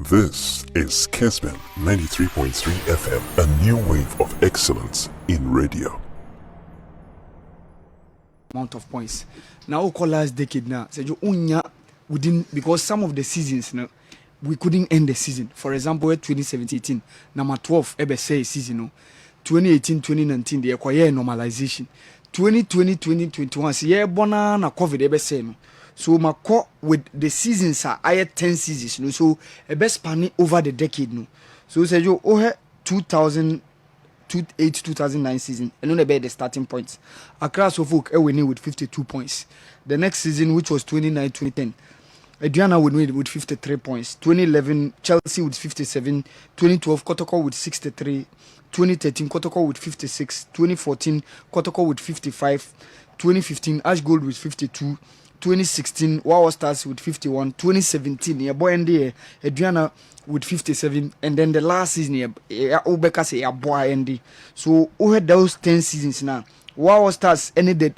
This is Kessben 93.3 FM, a new wave of excellence in radio. Amount of points. Now, call last decade now. So you unya within because some of the seasons now we couldn't end the season. For example, 2017, number 12 ever say season. No, 2018, 2019 they acquire normalization. 2020, 2021 yeah bona na COVID ever say no. So my call with the seasons are higher 10 seasons. No, so a best span over the decade. No, so say you 2008 2009 season and only the starting points. Accra Suffolk winning with 52 points. The next season, which was 2009-2010, Adriana would win with 53 points. 2011 Chelsea with 57. 2012 Kotoko with 63. 2013 Kotoko with 56. 2014 Kotoko with 55. 2015 Ash Gold with 52. 2016 Wow Stars with 51. 2017 yeah boy and Adriana with 57, and then the last season Obeka say boy and so we had those 10 seasons now. Wow Stars any the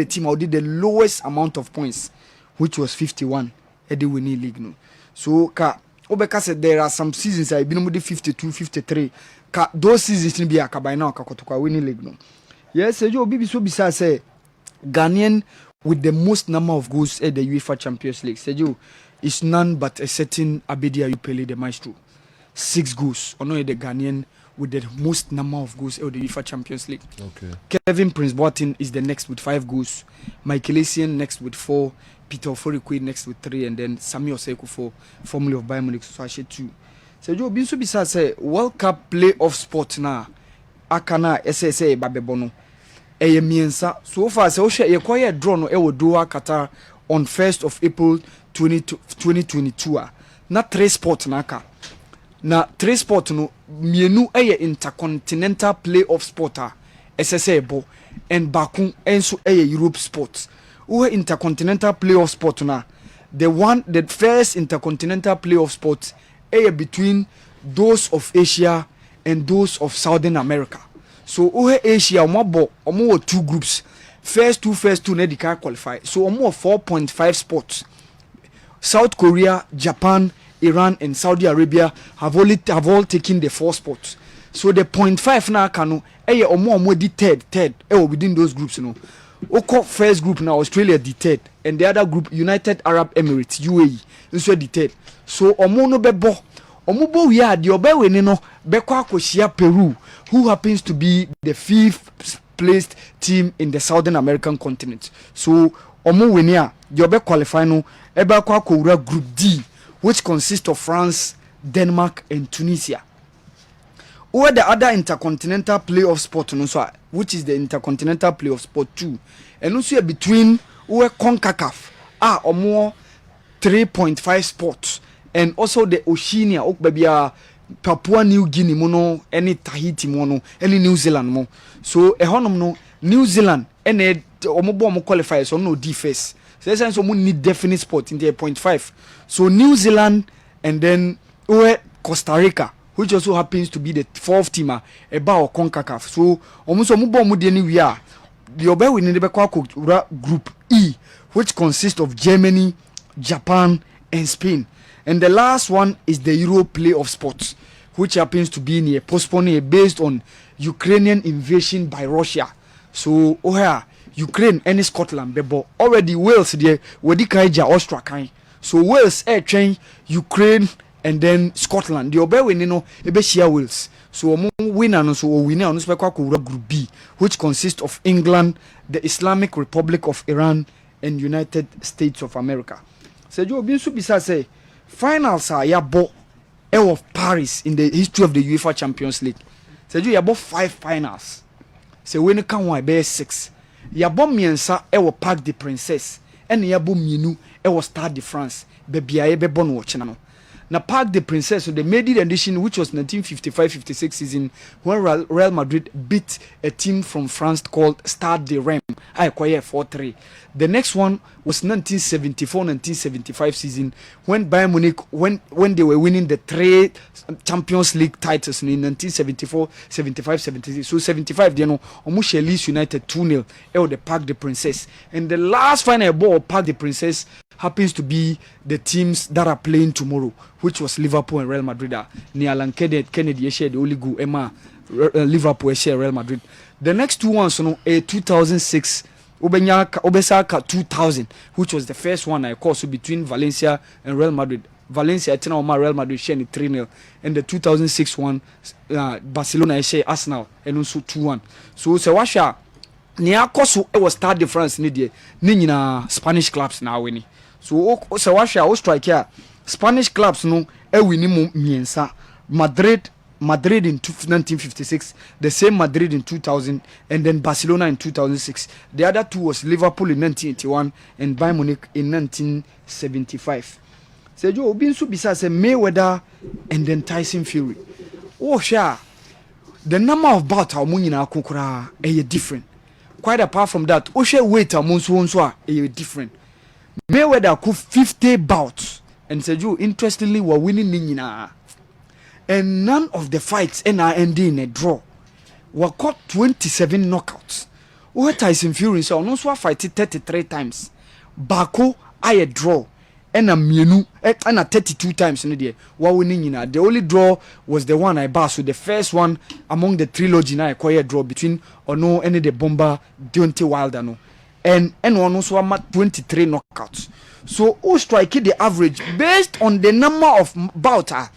team who did the lowest amount of points, which was 51 at the winning league no. So ka Obeka said there are some seasons I been with 52 53 ka those seasons be aka by now ka kotoka winning league no. Yes you bibi so bisa say Ghanaian with the most number of goals at the UEFA Champions League. Sejo is none but a certain Abedi Ayupele, the maestro. 6 goals. Only the Ghanaian with the most number of goals at the UEFA Champions League. Okay. Kevin Prince Boateng is the next with 5 goals. Michael Essien next with 4. Peter Oforikwe next with 3. And then Sami Oseko for formerly of Bayern Munich. So I share 2. Sejo Binsu Bisa say World Cup playoff sport na akana SSA Babebono. So far, so she acquired draw no Doha Qatar on 1st of April 2022. Na 3 sport naka. Na 3 sport no mienu intercontinental playoff sporta SSA bo and Baku enso Europe sports. Uwe intercontinental playoff sport na the first intercontinental playoff sport between those of Asia and those of Southern America. So Ohe Asia omo 2 groups. First two na can qualify. So omo 4.5 spots. South Korea, Japan, Iran and Saudi Arabia have all taken the 4 spots. So the 0.5 na kanu omo di third within those groups no. Oko first group now Australia the third and the other group United Arab Emirates UAE also the third. So omo no bebo omubo we are the obewe no bekwa akoshia Peru, who happens to be the 5th placed team in the Southern American continent. So omu winia the obe qualify no ebe kwa akowura group D, which consists of France, Denmark and Tunisia. Where the other intercontinental playoff sport no so which is the intercontinental playoff sport 2 and also between where CONCACAF omo 3.5 spots. And also the Oceania, Papua New Guinea mono, any Tahiti mono, any New Zealand mo. So no New Zealand any omobo qualifiers so no defense. So that's why need definite spot in the 0.5. So New Zealand and then Costa Rica, which also happens to be the 4th teamer about CONCACAF. So almost we are the obe we need group E, which consists of Germany, Japan and Spain. And the last one is the Euro playoff sports, which happens to be postponing based on Ukrainian invasion by Russia. So, Ukraine and Scotland, bebo already Wales there, wedi kaija Austria. So Wales train Ukraine and then Scotland. The obe we no ebe share Wales. So winner no so winner on group B, which consists of England, the Islamic Republic of Iran, and United States of America. So you bin bisa say finals are yabo of Paris in the history of the UEFA Champions League. So you yabo 5 finals. So when you can one be 6. Yabo miensa Parc des Princes and yabo mienu Stade de France. Baby I be born watching no. Na Parc des Princes, so the maiden edition, which was 1955-56 season, when Real Madrid beat a team from France called Stade de Reims. I acquired 4-3. The next one was 1974-1975 season, when Bayern Munich, when they were winning the 3 Champions League titles in 1974, 75, 76. So 75, they know, almost Leeds United 2-0 the Parc des Princes. And the last final ball of Parc des Princes happens to be the teams that are playing tomorrow, which was Liverpool and Real Madrid. Ni Alan Kennedy shared the only goal. Emma Liverpool share Real Madrid. The next two ones, you know, a 2006 Obesaka 2000, which was the first one I call, so between Valencia and Real Madrid. Valencia Real Madrid share 3-0, and the 2006 one Barcelona share Arsenal and also 2-1. So washa nia koso e was start difference ni de ni nyina Spanish clubs na wini. So washa o strike here Spanish clubs no e wini mu miensa. Madrid in 1956, the same Madrid in 2000, and then Barcelona in 2006. The other two was Liverpool in 1981 and Bayern Munich in 1975. So Joe Binsu besides Mayweather and then Tyson Fury. Oh sure, the number of bouts are kukura different. Quite apart from that, oh sure weight amunsu different. Mayweather could 50 bouts, and so Joe interestingly were winning nina. And none of the fights ending in a draw. We caught 27 knockouts. What Tyson Fury so no so fight 33 times. Bako I draw and a mienu and a 32 times in the day. What winning in the only draw was the one I passed. So the first one among the trilogy I acquired draw between Ono and the Bomber Deontay Wilder no. And one also at 23 knockouts. So who strike the average based on the number of bouts.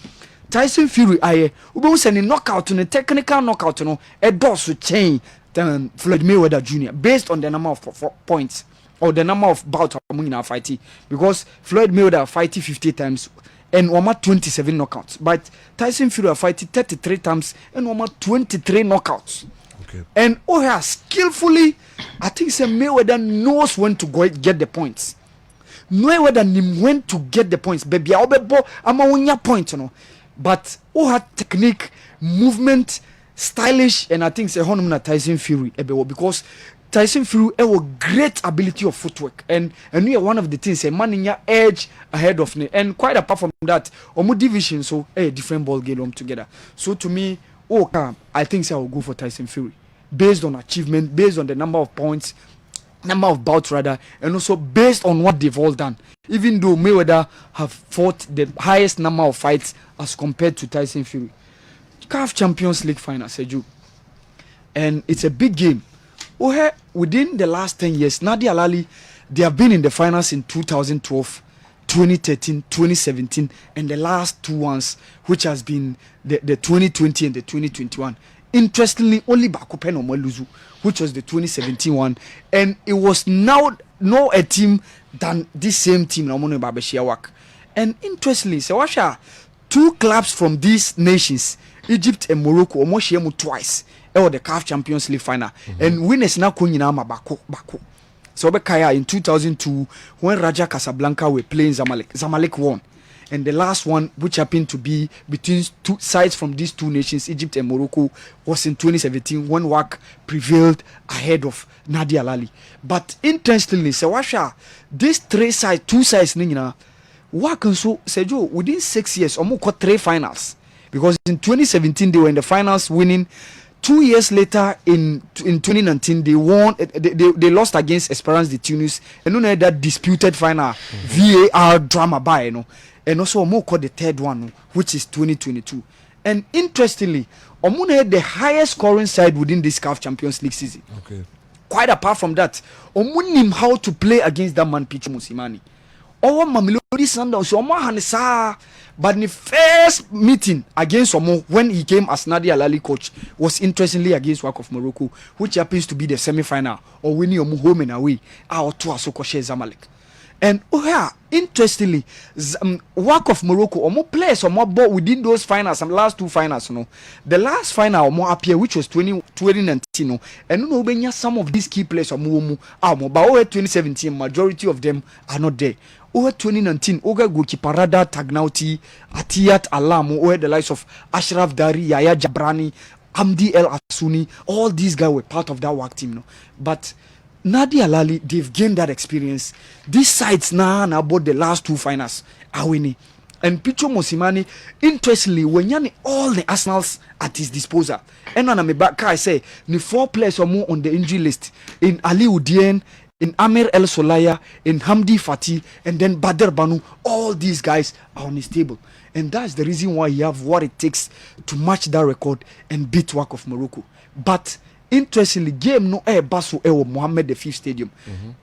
Tyson Fury aye we send a knockout on a technical knockout no a does chain than Floyd Mayweather Jr. based on the number of points or the number of bouts among our fighting, because Floyd Mayweather fighting 50 times and Oma 27 knockouts, but Tyson Fury fighting 33 times and Oma 23 knockouts. Okay. And skillfully, I think say Mayweather knows when to go get the points. Mayweather knew when to get the points. Baby, I'll be ama point, you know. But who had technique, movement, stylish, and I think say Honumna Tyson Fury because Tyson Fury have a great ability of footwork, and we are one of the things a man in your edge ahead of me, and quite apart from that, Omo division so a different ball game together. So to me, I think say I will go for Tyson Fury based on achievement, based on the number of points, number of bouts rather, and also based on what they've all done. Even though Mayweather have fought the highest number of fights as compared to Tyson Fury. CAF Champions League final, Seju. And it's a big game. Within the last 10 years, Nadia Al-Ahly, they have been in the finals in 2012, 2013, 2017, and the last two ones, which has been the 2020 and the 2021. Interestingly, only Bakupen Omaluzu, which was the 2017 one, and it was now no a team than this same team Namono Babeshiawak. And interestingly, Sewasha, two clubs from these nations, Egypt and Morocco, almost twice, or the CAF Champions League final, and winners now Kunyinama Bako. So Bekaya in 2002, when Raja Casablanca were playing Zamalek won. And the last one, which happened to be between two sides from these two nations, Egypt and Morocco, was in 2017 when WAC prevailed ahead of Nadia Al-Ahly. But interestingly, Sewasha, these two sides, WAC and so Sejo within 6 years, almost got 3 finals. Because in 2017 they were in the finals, winning. 2 years later, in 2019, they won. They lost against Esperance de Tunis, and then that disputed final VAR drama by and also Omo called the third one, which is 2022. And interestingly, Omo had the highest scoring side within this CAF Champions League season. Okay. Quite apart from that, Omo knew how to play against that man Pichu Musimani. Omo Mamelodi Sundowns, Omo Hanesa. But the first meeting against Omo when he came as Nadia Al-Ahly coach was interestingly against WAC of Morocco, which happens to be the semi-final or winning Omo home and away. Our two are so Zamalek. And interestingly, WAC of Morocco, Omo players Omo bought within those finals, some last two finals, the last final Omo appear, which was 2019, and some of these key players Omo, but over 2017, majority of them are not there. Over 2019, Oga goalkeeper Rada Tagnauti, Atiyat Alamo, over the likes of Ashraf Dari, Yaya Jabrani, Amdi El Asuni, all these guys were part of that WAC team. But Nadia Al-Ahly, they've gained that experience. These sides now about the last two finals are winning. And Pichu Mosimani, interestingly, when you all the Arsenals at his disposal. And when I'm back, I say, the 4 players are more on the injury list. In Ali Udien, in Amir El Solaya, in Hamdi Fati, and then Badr Banu. All these guys are on his table. And that's the reason why he have what it takes to match that record and beat WAC of Morocco. But interestingly, game no air basu Mohammed the fifth stadium.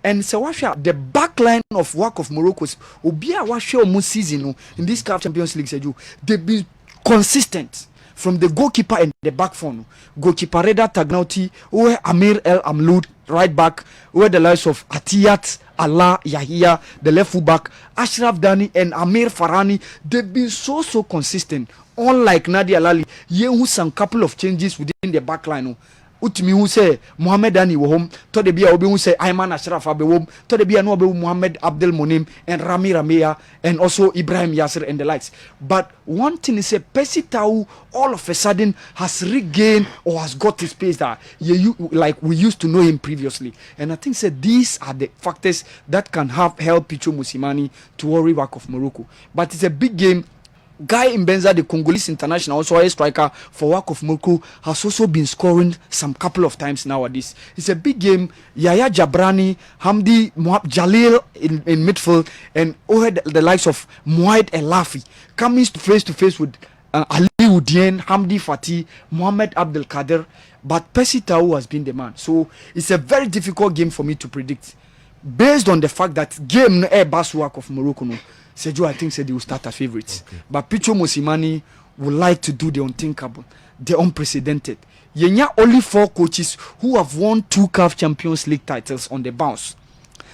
And so the back line of WAC of Morocco's Obia Washa almost season in this CAF Champions League, they've been consistent. From the goalkeeper and the back four, goalkeeper Reda Tagnauti, where Amir El Amloud, right back, where the likes of Atiyat, Allah, Yahia, the left full back, Ashraf Dani and Amir Farani, they've been so consistent. Unlike Nadia Lali, who some couple of changes within the back line. Utimi who say Mohammed Dani wo home, to the bia obi who say Ayman Ashraf abe home, to the bia no obi Mohammed Abdel Monim and Rami Ramea and also Ibrahim Yasser and the likes. But one thing is Percy Tau all of a sudden has regained or has got his pace that like we used to know him previously. And I think these are the factors that can help Picho Musimani to worry WAC of Morocco. But it's a big game. Guy Mbenza, the Congolese international, also a striker for WAC of Morocco, has also been scoring some couple of times nowadays. It's a big game. Yaya Jabrani, Hamdi Jalil in midfield, and the likes of Muaid Elafi coming face to face with Ali Udien, Hamdi Fati, Mohammed Abdel Kader. But Percy Tau has been the man. So it's a very difficult game for me to predict. Based on the fact that game no air bass WAC of Morocco no. Sergio, I think they will start as favorites. Okay. But Picho Mosimani would like to do the unthinkable, the unprecedented. Yenya only 4 coaches who have won 2 CAF Champions League titles on the bounce.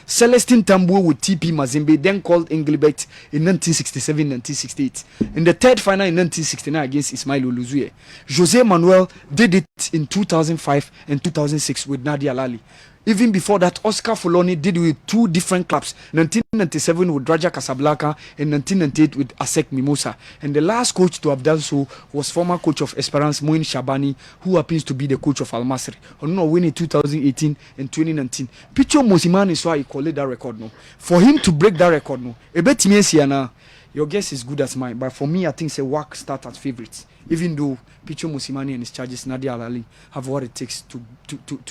Celestine Tambo with TP Mazembe, then called Engelbert in 1967-1968. In the third final in 1969 against Ismail Oluzuye. Jose Manuel did it in 2005 and 2006 with Nadia Lali. Even before that, Oscar Fuloni did it with 2 different clubs. 1997 with Raja Casablanca and 1998 with ASEC Mimosa. And the last coach to have done so was former coach of Esperance, Moin Shabani, who happens to be the coach of Al Masry. Winning 2018 and 2019. Picho Mosimani is why he called that record. No, for him to break that record, no, your guess is good as mine. But for me, I think WAC start as favorites. Even though Picho Mosimani and his charges, Nadia Al-Ali, have what it takes to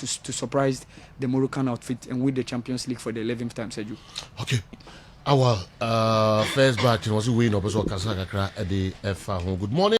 surprise the Moroccan outfit and win the Champions League for the 11th time, Sergio. Okay. Awal, first batch was winning up as well. Good morning.